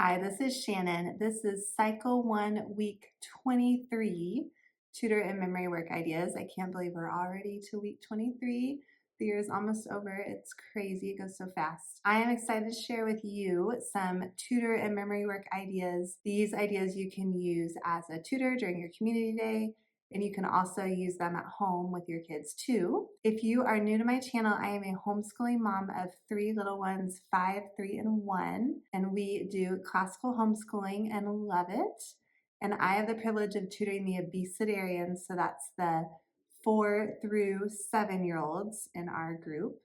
Hi, this is Shannon. This is Cycle 1, Week 23, Tutor and Memory Work Ideas. I can't believe we're already to Week 23. The year is almost over. It's crazy. It goes so fast. I am excited to share with you some tutor and memory work ideas. These ideas you can use as a tutor during your community day, and you can also use them at home with your kids too. If you are new to my channel, I am a homeschooling mom of 3 little ones, 5, 3, and 1, and we do classical homeschooling and love it. And I have the privilege of tutoring the obesitarians, so that's the 4 through 7-year-olds in our group.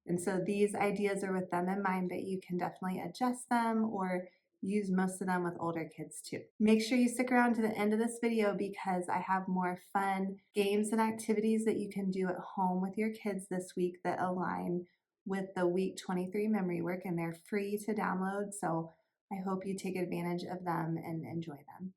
And so these ideas are with them in mind, but you can definitely adjust them or use most of them with older kids too. Make sure you stick around to the end of this video because I have more fun games and activities that you can do at home with your kids this week that align with the week 23 memory work, and they're free to download. So I hope you take advantage of them and enjoy them.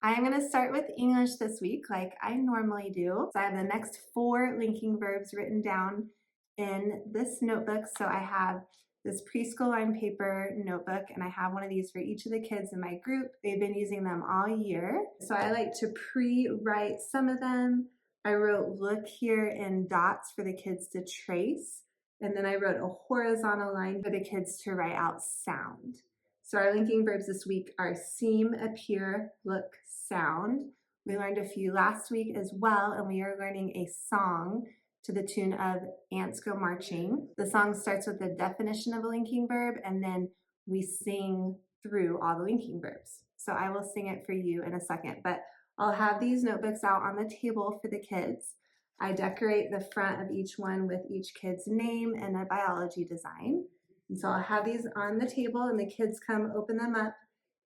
I'm going to start with English this week like I normally do. So I have the next 4 linking verbs written down in this notebook. So I have this preschool line paper notebook, and I have one of these for each of the kids in my group. They've been using them all year. So I like to pre-write some of them. I wrote look here in dots for the kids to trace. And then I wrote a horizontal line for the kids to write out sound. So our linking verbs this week are seem, appear, look, sound. We learned a few last week as well, and we are learning a song to the tune of Ants Go Marching. The song starts with the definition of a linking verb, and then we sing through all the linking verbs. So I will sing it for you in a second, but I'll have these notebooks out on the table for the kids. I decorate the front of each one with each kid's name and a biology design. And so I'll have these on the table, and the kids come open them up,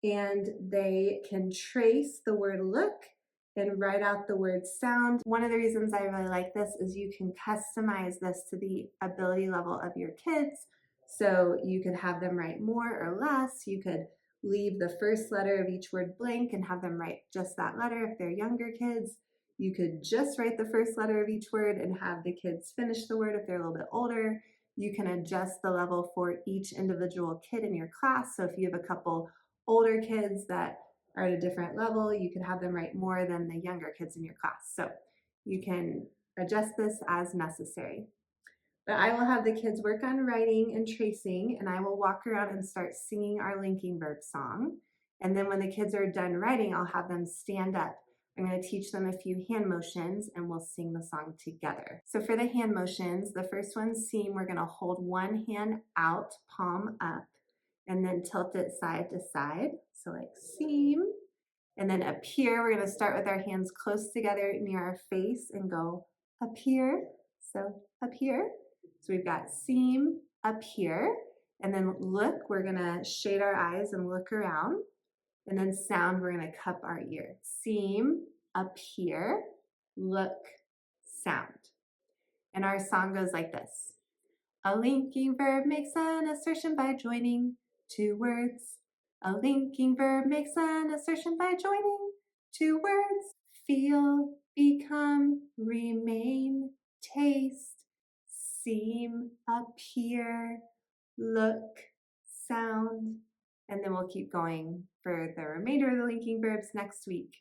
and they can trace the word look and write out the word sound. One of the reasons I really like this is you can customize this to the ability level of your kids. So you could have them write more or less. You could leave the first letter of each word blank and have them write just that letter if they're younger kids. You could just write the first letter of each word and have the kids finish the word if they're a little bit older. You can adjust the level for each individual kid in your class. So if you have a couple older kids that are at a different level, you can have them write more than the younger kids in your class. So you can adjust this as necessary. But I will have the kids work on writing and tracing, and I will walk around and start singing our linking verb song. And then when the kids are done writing, I'll have them stand up. I'm going to teach them a few hand motions, and we'll sing the song together. So for the hand motions, the first one, seam, we're going to hold one hand out, palm up, and then tilt it side to side. So like seam. And then up here, we're going to start with our hands close together near our face and go up here. So up here. So we've got seam up here. And then look, we're going to shade our eyes and look around. And then sound, we're going to cup our ear. Seam up here, look, sound. And our song goes like this. A linking verb makes an assertion by joining 2 words. A linking verb makes an assertion by joining 2 words. Feel, become, remain, taste, seem, appear, look, sound. And then we'll keep going for the remainder of the linking verbs next week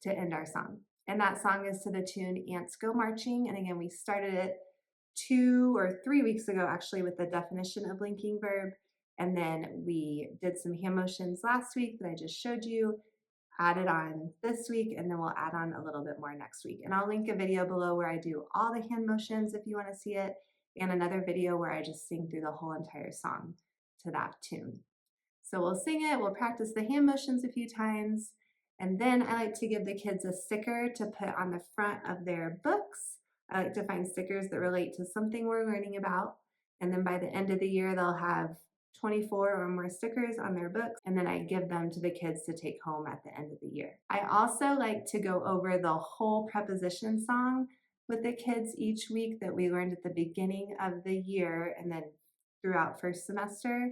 to end our song. And that song is to the tune Ants Go Marching. And again, we started it 2 or 3 weeks ago actually with the definition of linking verb, and then we did some hand motions last week that I just showed you, added on this week, and then we'll add on a little bit more next week. And I'll link a video below where I do all the hand motions if you want to see it, and another video where I just sing through the whole entire song to that tune. So we'll sing it, we'll practice the hand motions a few times, and then I like to give the kids a sticker to put on the front of their books. I like to find stickers that relate to something we're learning about. And then by the end of the year, they'll have 24 or more stickers on their books. And then I give them to the kids to take home at the end of the year. I also like to go over the whole preposition song with the kids each week that we learned at the beginning of the year and then throughout first semester,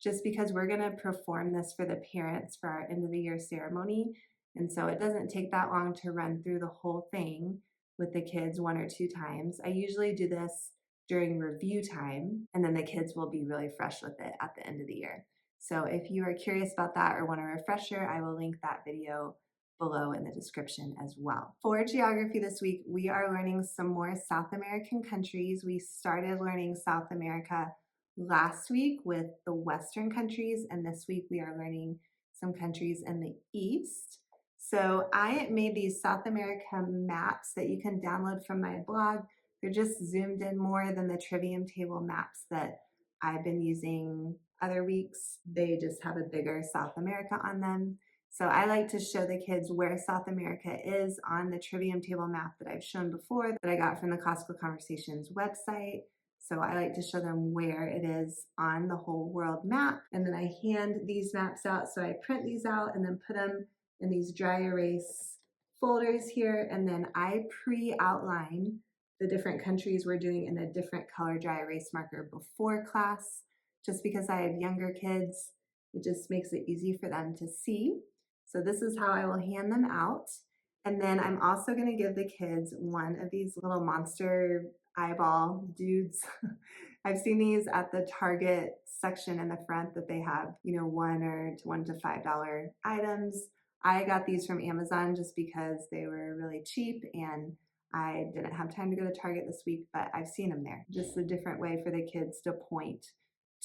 just because we're going to perform this for the parents for our end of the year ceremony. And so it doesn't take that long to run through the whole thing with the kids 1 or 2 times. I usually do this during review time, and then the kids will be really fresh with it at the end of the year. So if you are curious about that or want a refresher, I will link that video below in the description as well. For geography this week, we are learning some more South American countries. We started learning South America last week with the Western countries, and this week we are learning some countries in the East. So I made these South America maps that you can download from my blog. They're just zoomed in more than the Trivium table maps that I've been using other weeks. They just have a bigger South America on them. So I like to show the kids where South America is on the Trivium table map that I've shown before that I got from the Classical Conversations website. So I like to show them where it is on the whole world map. And then I hand these maps out. So I print these out and then put them in these dry erase folders here. And then I pre-outline the different countries we're doing in a different color dry erase marker before class. Just because I have younger kids, it just makes it easy for them to see. So this is how I will hand them out. And then I'm also going to give the kids one of these little monster eyeball dudes. I've seen these at the Target section in the front that they have, $1 to $5 items. I got these from Amazon just because they were really cheap and I didn't have time to go to Target this week, but I've seen them there. Just a different way for the kids to point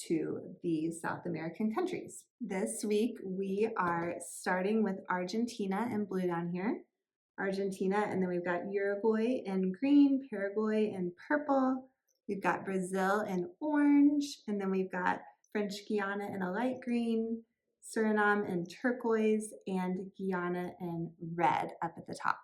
to the South American countries. This week we are starting with Argentina in blue down here. Argentina, and then we've got Uruguay in green, Paraguay in purple, we've got Brazil in orange, and then we've got French Guiana in a light green, Suriname in turquoise, and Guyana in red up at the top.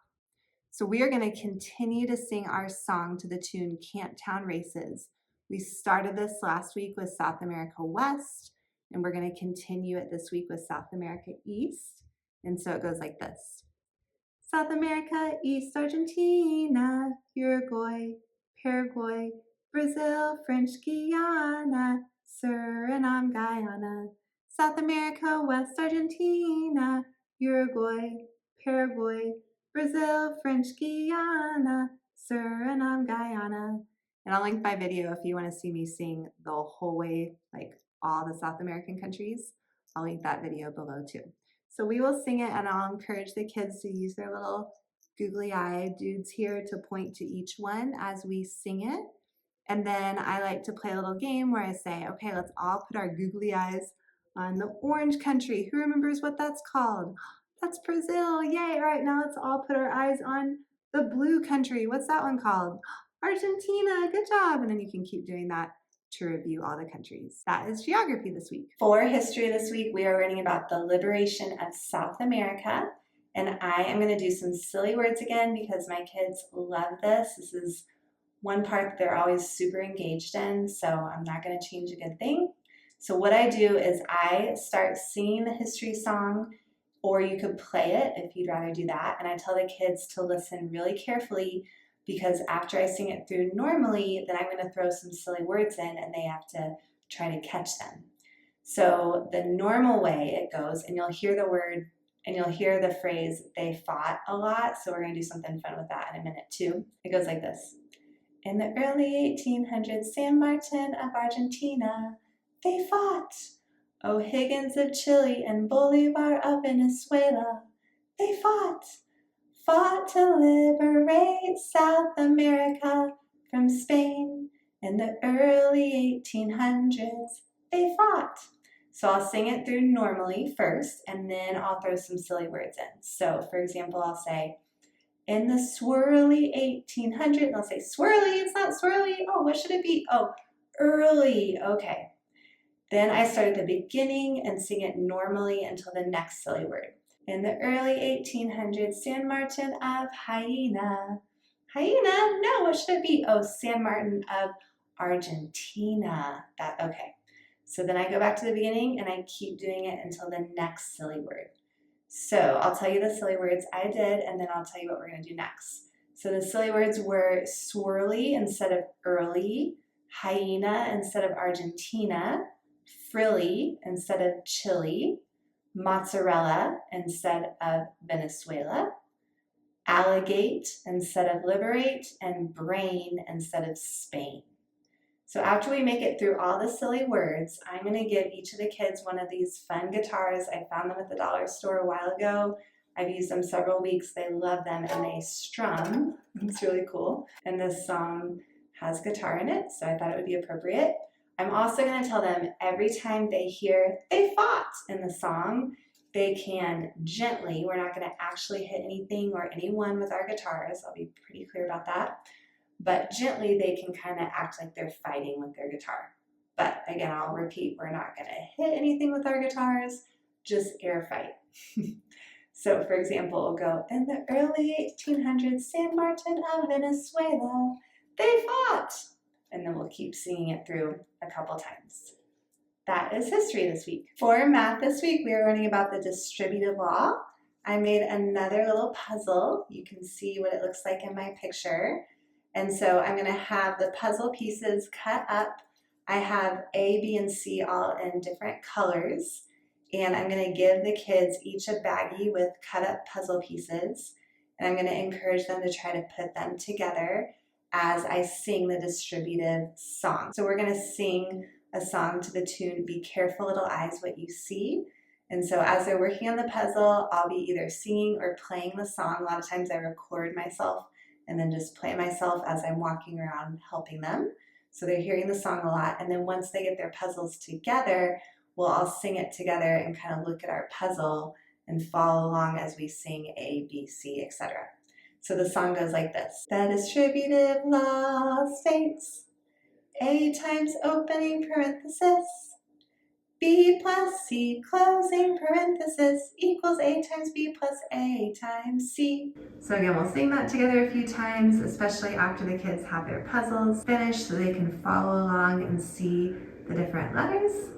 So we are going to continue to sing our song to the tune Camptown Races. We started this last week with South America West, and we're going to continue it this week with South America East. And so it goes like this. South America, East Argentina, Uruguay, Paraguay, Brazil, French Guiana, Suriname, Guyana. South America, West Argentina, Uruguay, Paraguay, Brazil, French Guiana, Suriname, Guyana. And I'll link my video if you want to see me sing the whole way, like all the South American countries. I'll link that video below too. So we will sing it, and I'll encourage the kids to use their little googly-eyed dudes here to point to each one as we sing it. And then I like to play a little game where I say, okay, let's all put our googly eyes on the orange country. Who remembers what that's called? That's Brazil. Yay. All right, now let's all put our eyes on the blue country. What's that one called? Argentina. Good job. And then you can keep doing that to review all the countries. That is geography this week. For history this week, we are learning about the liberation of South America. And I am going to do some silly words again because my kids love this. This is one part that they're always super engaged in, so I'm not going to change a good thing. So what I do is I start singing the history song, or you could play it if you'd rather do that. And I tell the kids to listen really carefully because after I sing it through normally, then I'm going to throw some silly words in and they have to try to catch them. So the normal way it goes, and you'll hear the word and you'll hear the phrase, they fought a lot. So we're going to do something fun with that in a minute too. It goes like this. In the early 1800s, San Martin of Argentina, they fought. O'Higgins of Chile and Bolivar of Venezuela, they fought to liberate South America from Spain. In the early 1800s, they fought. So I'll sing it through normally first, and then I'll throw some silly words in. So for example, I'll say, in the swirly 1800s, I'll say swirly, it's not swirly. Oh, what should it be? Oh, early, okay. Then I start at the beginning and sing it normally until the next silly word. In the early 1800s, San Martin of Hyena. Hyena? No, what should it be? Oh, San Martin of Argentina. Okay. So then I go back to the beginning and I keep doing it until the next silly word. So I'll tell you the silly words I did, and then I'll tell you what we're going to do next. So the silly words were swirly instead of early, hyena instead of Argentina, frilly instead of Chile, mozzarella instead of Venezuela, alligate instead of liberate, and brain instead of Spain. So after we make it through all the silly words, I'm going to give each of the kids one of these fun guitars. I found them at the dollar store a while ago. I've used them several weeks. They love them and they strum. It's really cool. And this song has guitar in it, so I thought it would be appropriate. I'm also going to tell them every time they hear "they fought" in the song, they can gently, we're not going to actually hit anything or anyone with our guitars. I'll be pretty clear about that. But gently they can kind of act like they're fighting with their guitar. But again, I'll repeat, we're not going to hit anything with our guitars, just air fight. So for example, we'll go, in the early 1800s, San Martin of Venezuela, they fought. And then we'll keep singing it through a couple times. That is history this week. For math this week, we are learning about the distributive law. I made another little puzzle. You can see what it looks like in my picture. And so I'm going to have the puzzle pieces cut up. I have A, B, and C all in different colors. And I'm going to give the kids each a baggie with cut up puzzle pieces. And I'm going to encourage them to try to put them together as I sing the distributive song. So we're going to sing a song to the tune, "Be Careful Little Eyes What You See." And so as they're working on the puzzle, I'll be either singing or playing the song. A lot of times I record myself and then just play myself as I'm walking around helping them. So they're hearing the song a lot. And then once they get their puzzles together, we'll all sing it together and kind of look at our puzzle and follow along as we sing A, B, C, etc. So the song goes like this. The distributive law states A times opening parenthesis, B plus C closing parenthesis equals A times B plus A times C. So again, we'll sing that together a few times, especially after the kids have their puzzles finished so they can follow along and see the different letters.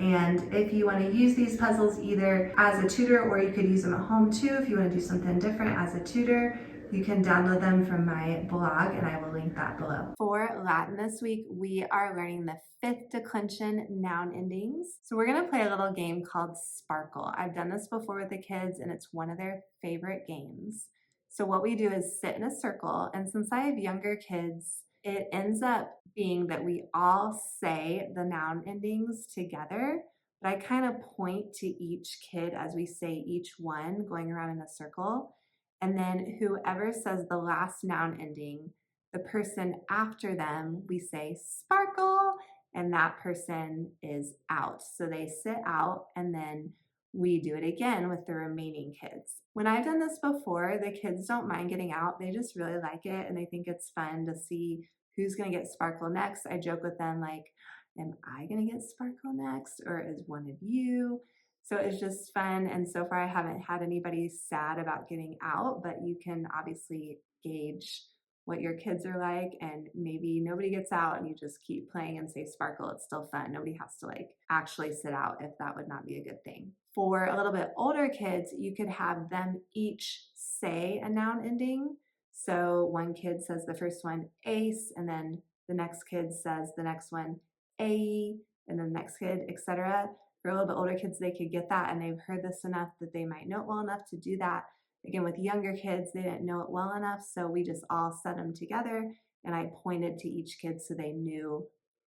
And if you want to use these puzzles either as a tutor or you could use them at home too, if you want to do something different as a tutor, you can download them from my blog and I will link that below. For Latin this week, we are learning the fifth declension noun endings. So we're going to play a little game called Sparkle. I've done this before with the kids and it's one of their favorite games. So what we do is sit in a circle, and since I have younger kids, it ends up being that we all say the noun endings together, but I kind of point to each kid as we say each one, going around in a circle. And then whoever says the last noun ending, the person after them, we say sparkle, and that person is out. So they sit out, and then we do it again with the remaining kids. When I've done this before, the kids don't mind getting out. They just really like it, and they think it's fun to see who's going to get sparkle next. I joke with them like, am I going to get sparkle next, or is one of you? So it's just fun, and so far I haven't had anybody sad about getting out, but you can obviously gauge what your kids are like, and maybe nobody gets out and you just keep playing and say sparkle. It's still fun. Nobody has to like actually sit out if that would not be a good thing. For a little bit older kids, you could have them each say a noun ending. So one kid says the first one, ace, and then the next kid says the next one, a, and then the next kid, etc. For a little bit older kids, they could get that and they've heard this enough that they might know it well enough to do that. Again, with younger kids, they didn't know it well enough, so we just all said them together and I pointed to each kid so they knew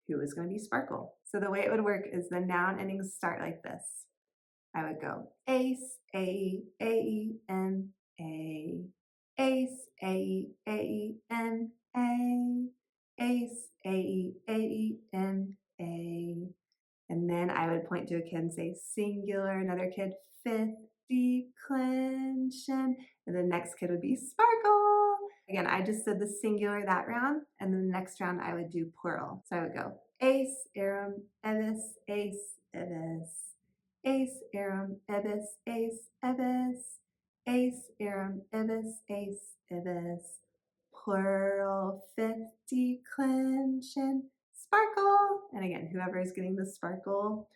who was going to be sparkle. So the way it would work is the noun endings start like this. I would go ace, A-E-N, A, ace, A-E-N, A, ace, A-E-N, A. And then I would point to a kid and say singular, another kid, fifth declension, and the next kid would be sparkle. Again, I just did the singular that round, and then the next round I would do plural. So I would go ace, arum, ebis, ace, ebis, ace, arum, ebis, ace, ebis, ace, arum, ebis, ace, ebis, plural, fifth declension, sparkle. And again, whoever is getting the sparkle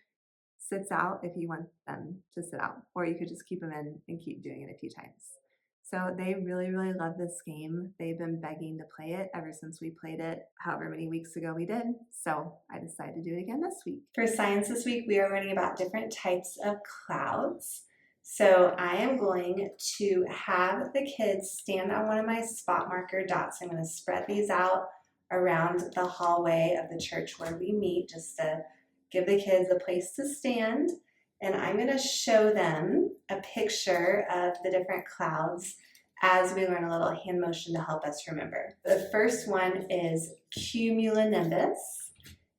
sits out if you want them to sit out, or you could just keep them in and keep doing it a few times. So they really, really love this game. They've been begging to play it ever since we played it however many weeks ago we did. So I decided to do it again this week. For science this week, we are learning about different types of clouds. So I am going to have the kids stand on one of my spot marker dots. I'm going to spread these out around the hallway of the church where we meet, just to give the kids a place to stand. And I'm going to show them a picture of the different clouds as we learn a little hand motion to help us remember. The first one is cumulonimbus.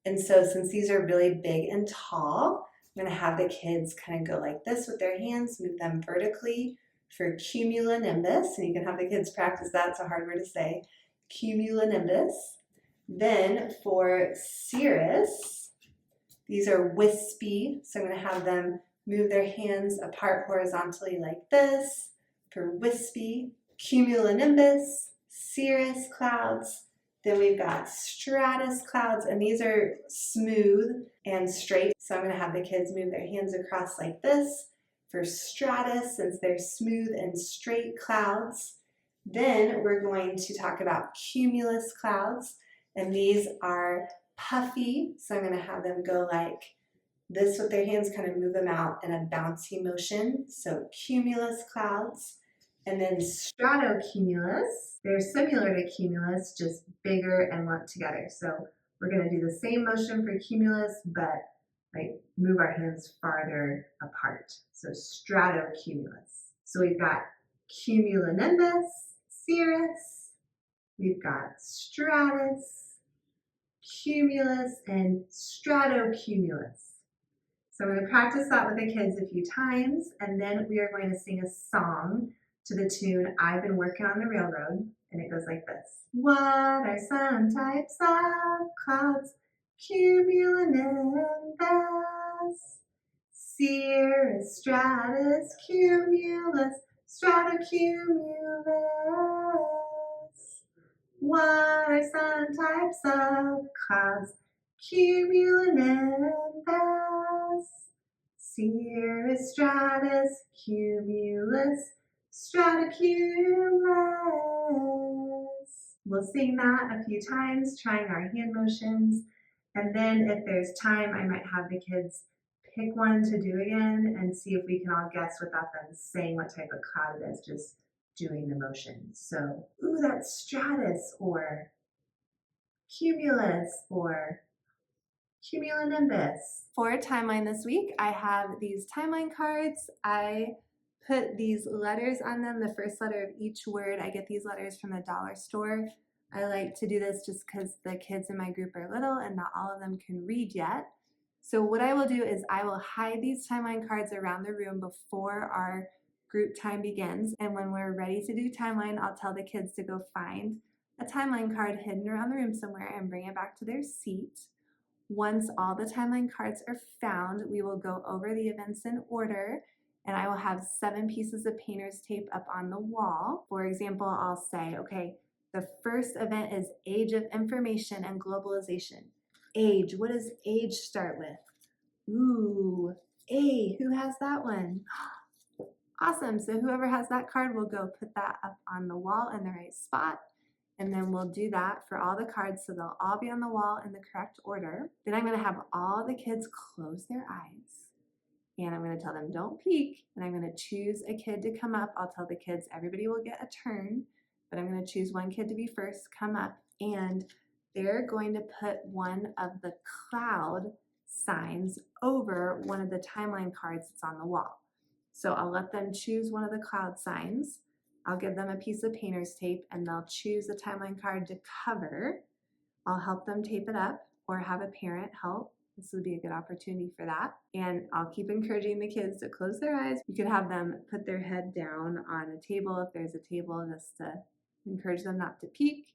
And so since these are really big and tall, I'm going to have the kids kind of go like this with their hands, move them vertically for cumulonimbus. And you can have the kids practice that. It's a hard word to say. Cumulonimbus. Then for cirrus, these are wispy. So I'm going to have them move their hands apart horizontally like this for wispy. Cumulonimbus, cirrus clouds. Then we've got stratus clouds, and these are smooth and straight. So I'm going to have the kids move their hands across like this for stratus, since they're smooth and straight clouds. Then we're going to talk about cumulus clouds, and these are puffy. So I'm going to have them go like this with their hands, kind of move them out in a bouncy motion. So cumulus clouds. And then stratocumulus, they're similar to cumulus, just bigger and lumped together. So we're going to do the same motion for cumulus, but like move our hands farther apart. So stratocumulus. So we've got cumulonimbus, cirrus, we've got stratus, cumulus, and stratocumulus. So I'm going to practice that with the kids a few times, and then we are going to sing a song to the tune I've Been Working on the Railroad, and it goes like this. What are some types of clouds? Cumulonimbus, cirrus, stratus, cumulus, stratocumulus. What are some types of clouds? Cumulonimbus, cirrus, stratus, cumulus, stratocumulus. We'll sing that a few times, trying our hand motions. And then if there's time, I might have the kids pick one to do again and see if we can all guess without them saying what type of cloud it is, just doing the motion. So, ooh, that's stratus, or cumulus, or cumulonimbus. For timeline this week, I have these timeline cards. I put these letters on them, the first letter of each word. I get these letters from the dollar store. I like to do this just because the kids in my group are little and not all of them can read yet. So what I will do is I will hide these timeline cards around the room before our group time begins. And when we're ready to do timeline, I'll tell the kids to go find a timeline card hidden around the room somewhere and bring it back to their seat. Once all the timeline cards are found, we will go over the events in order, and I will have 7 pieces of painter's tape up on the wall. For example, I'll say, okay, the first event is Age of Information and Globalization. Age, what does age start with? Ooh, A, who has that one? Awesome, so whoever has that card will go put that up on the wall in the right spot. And then we'll do that for all the cards, so they'll all be on the wall in the correct order. Then I'm going to have all the kids close their eyes. And I'm going to tell them, don't peek. And I'm going to choose a kid to come up. I'll tell the kids, everybody will get a turn. But I'm going to choose one kid to be first, come up. And they're going to put one of the cloud signs over one of the timeline cards that's on the wall. So I'll let them choose one of the cloud signs. I'll give them a piece of painter's tape, and they'll choose a timeline card to cover. I'll help them tape it up or have a parent help. This would be a good opportunity for that. And I'll keep encouraging the kids to close their eyes. You could have them put their head down on a table if there's a table, just to encourage them not to peek.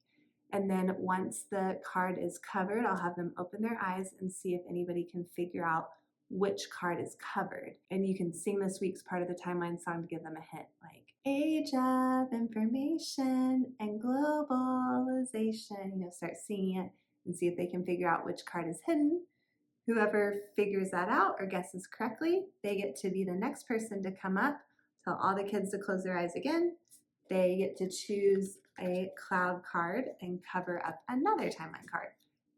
And then once the card is covered, I'll have them open their eyes and see if anybody can figure out which card is covered. And you can sing this week's part of the timeline song to give them a hint, like Age of Information and Globalization. Start singing it and see if they can figure out which card is hidden. Whoever figures that out or guesses correctly, they get to be the next person to come up, tell all the kids to close their eyes again. They get to choose a cloud card and cover up another timeline card.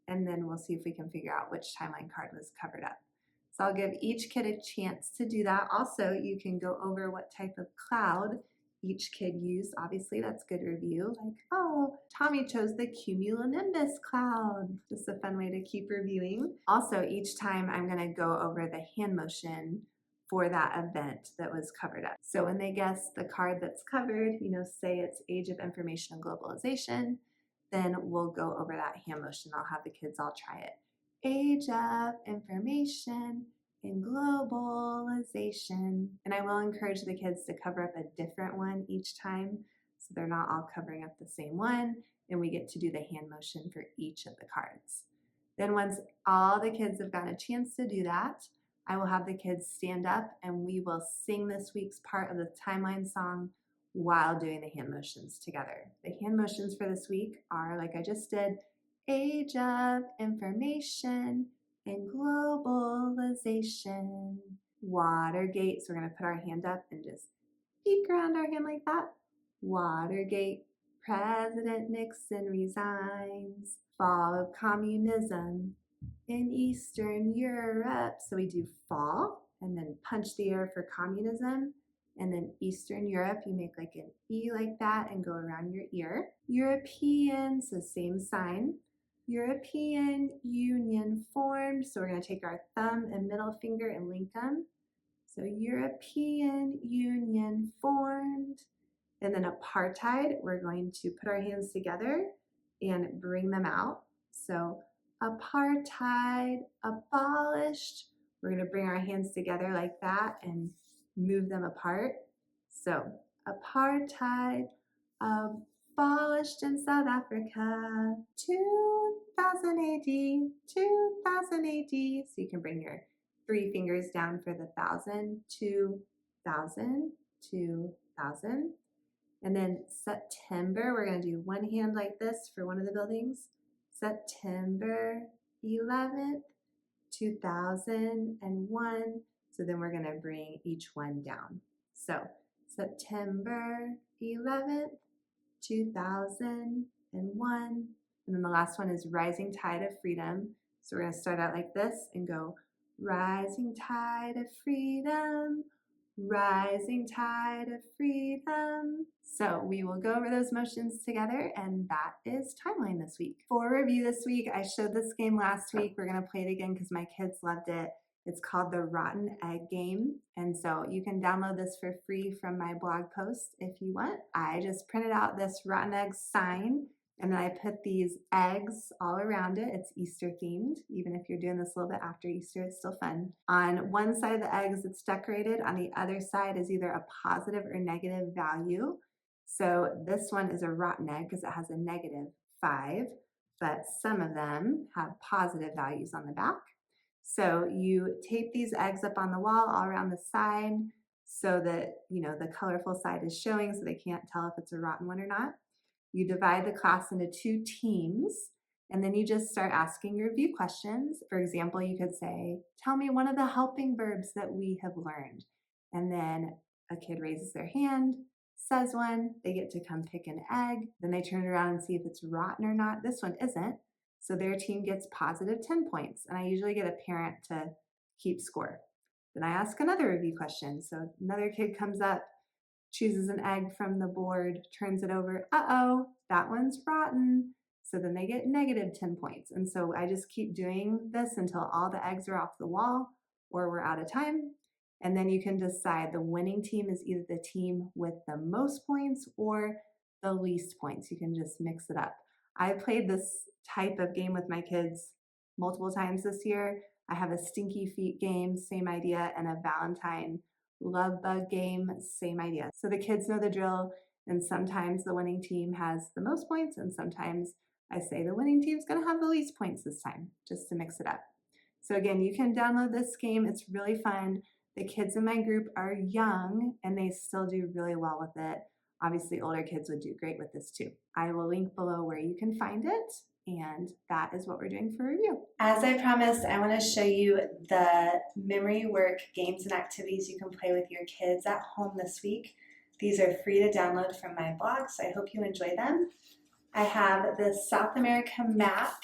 And then we'll see if we can figure out which timeline card was covered up. So I'll give each kid a chance to do that. Also, you can go over what type of cloud each kid used. Obviously, that's good review. Like, oh, Tommy chose the cumulonimbus cloud. Just a fun way to keep reviewing. Also, each time I'm going to go over the hand motion for that event that was covered up. So when they guess the card that's covered, say it's Age of Information and Globalization, then we'll go over that hand motion. I'll have the kids all try it. Age of Information and Globalization. And I will encourage the kids to cover up a different one each time so they're not all covering up the same one, and we get to do the hand motion for each of the cards. Then once all the kids have gotten a chance to do that, I will have the kids stand up and we will sing this week's part of the timeline song while doing the hand motions together. The hand motions for this week are, like I just did, Age of Information and Globalization. Watergate, so we're going to put our hand up and just peek around our hand like that. Watergate, President Nixon resigns. Fall of communism in Eastern Europe. So we do fall and then punch the air for communism. And then Eastern Europe, you make like an E like that and go around your ear. European, so same sign. European Union formed. So we're going to take our thumb and middle finger and link them. So European Union formed. And then apartheid, we're going to put our hands together and bring them out. So apartheid abolished. We're going to bring our hands together like that and move them apart. So apartheid abolished in South Africa, 2000 AD, 2000 AD. So you can bring your 3 fingers down for the 1000, 2000, 2000. And then September, we're going to do one hand like this for one of the buildings. September 11th, 2001. So then we're going to bring each one down. So September 11th, 2001. And then the last one is Rising Tide of Freedom. So we're going to start out like this and go Rising Tide of Freedom, Rising Tide of Freedom. So we will go over those motions together, and that is timeline this week. For review this week, I showed this game last week. We're going to play it again because my kids loved it. It's called the Rotten Egg Game, and so you can download this for free from my blog post if you want. I just printed out this rotten egg sign, and then I put these eggs all around it. It's Easter themed. Even if you're doing this a little bit after Easter, it's still fun. On one side of the eggs, it's decorated. On the other side is either a positive or negative value. So this one is a rotten egg because it has a -5, but some of them have positive values on the back. So you tape these eggs up on the wall all around the side so that, the colorful side is showing so they can't tell if it's a rotten one or not. You divide the class into 2 teams, and then you just start asking review questions. For example, you could say, tell me one of the helping verbs that we have learned. And then a kid raises their hand, says one, they get to come pick an egg, then they turn it around and see if it's rotten or not. This one isn't. So their team gets positive 10 points, and I usually get a parent to keep score. Then I ask another review question. So another kid comes up, chooses an egg from the board, turns it over. Uh-oh, that one's rotten. So then they get -10 points. And so I just keep doing this until all the eggs are off the wall or we're out of time. And then you can decide the winning team is either the team with the most points or the least points. You can just mix it up. I played this type of game with my kids multiple times this year. I have a Stinky Feet game, same idea, and a Valentine Love Bug game, same idea. So the kids know the drill, and sometimes the winning team has the most points, and sometimes I say the winning team's gonna have the least points this time, just to mix it up. So again, you can download this game. It's really fun. The kids in my group are young, and they still do really well with it. Obviously, older kids would do great with this too. I will link below where you can find it, and that is what we're doing for review. As I promised, I want to show you the memory work games and activities you can play with your kids at home this week. These are free to download from my blog, so I hope you enjoy them. I have the South America map.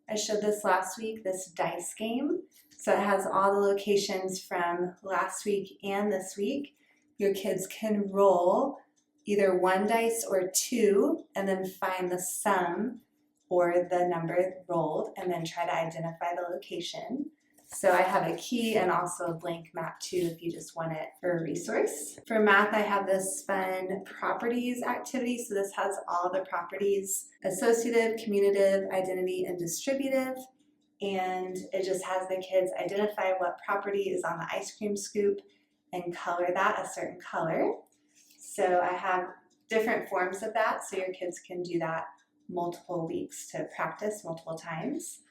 I showed this last week, this dice game. So it has all the locations from last week and this week. Your kids can roll either one dice or two, and then find the sum or the number rolled, and then try to identify the location. So I have a key and also a blank map too if you just want it for a resource. For math, I have this fun properties activity. So this has all the properties: associative, commutative, identity, and distributive. And it just has the kids identify what property is on the ice cream scoop and color that a certain color. So I have different forms of that, so your kids can do that multiple weeks to practice multiple times.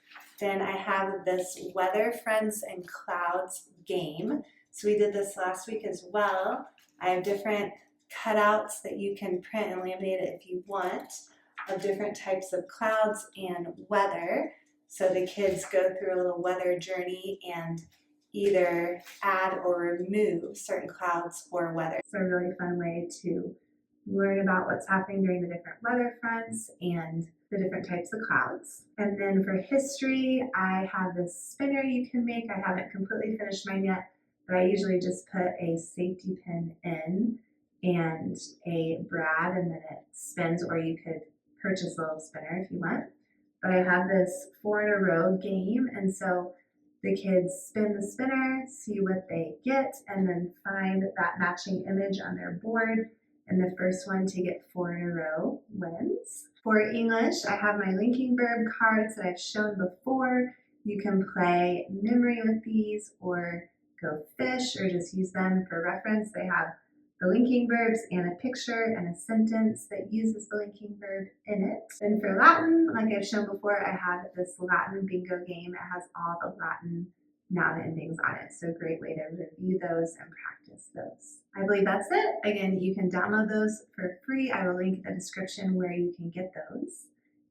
Then I have this weather, friends, and clouds game. So we did this last week as well. I have different cutouts that you can print and laminate it if you want, of different types of clouds and weather. So the kids go through a little weather journey and either add or remove certain clouds or weather. It's a really fun way to learn about what's happening during the different weather fronts and the different types of clouds. And then for history, I have this spinner you can make. I haven't completely finished mine yet, but I usually just put a safety pin in and a brad, and then it spins, or you could purchase a little spinner if you want. But I have this 4 in a row game, and so the kids spin the spinner, see what they get, and then find that matching image on their board. And the first one to get 4 in a row wins. For English, I have my linking verb cards that I've shown before. You can play memory with these or go fish or just use them for reference. They have the linking verbs and a picture and a sentence that uses the linking verb in it. And for Latin, like I've shown before, I have this Latin bingo game. It has all the Latin noun endings on it. So a great way to review those and practice those. I believe that's it. Again, you can download those for free. I will link in the description where you can get those.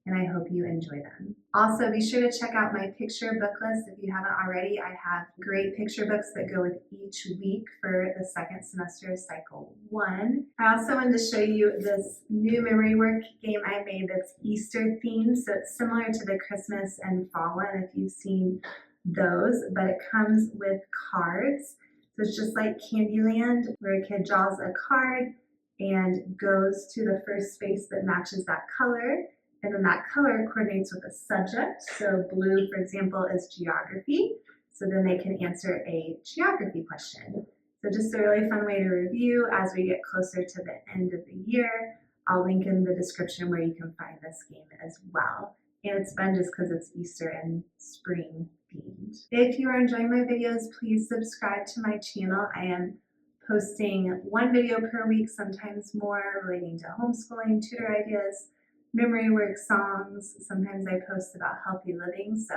And I hope you enjoy them. Also, be sure to check out my picture book list if you haven't already. I have great picture books that go with each week for the second semester of Cycle 1. I also wanted to show you this new memory work game I made that's Easter themed. So it's similar to the Christmas and fall one if you've seen those, but it comes with cards. So it's just like Candyland, where a kid draws a card and goes to the first space that matches that color. And then that color coordinates with a subject. So blue, for example, is geography. So then they can answer a geography question. So just a really fun way to review as we get closer to the end of the year. I'll link in the description where you can find this game as well. And it's fun just because it's Easter and spring themed. If you are enjoying my videos, please subscribe to my channel. I am posting 1 video per week, sometimes more, relating to homeschooling, tutor ideas, memory work, songs. Sometimes I post about healthy living, so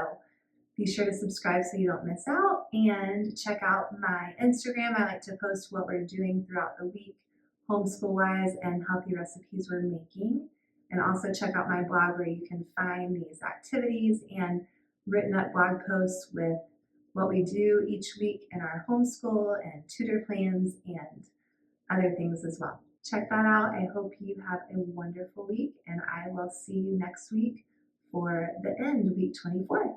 be sure to subscribe so you don't miss out. And check out my Instagram. I like to post what we're doing throughout the week, homeschool-wise, and healthy recipes we're making. And also check out my blog where you can find these activities and written up blog posts with what we do each week in our homeschool and tutor plans and other things as well. Check that out. I hope you have a wonderful week, and I will see you next week for the end, week 24.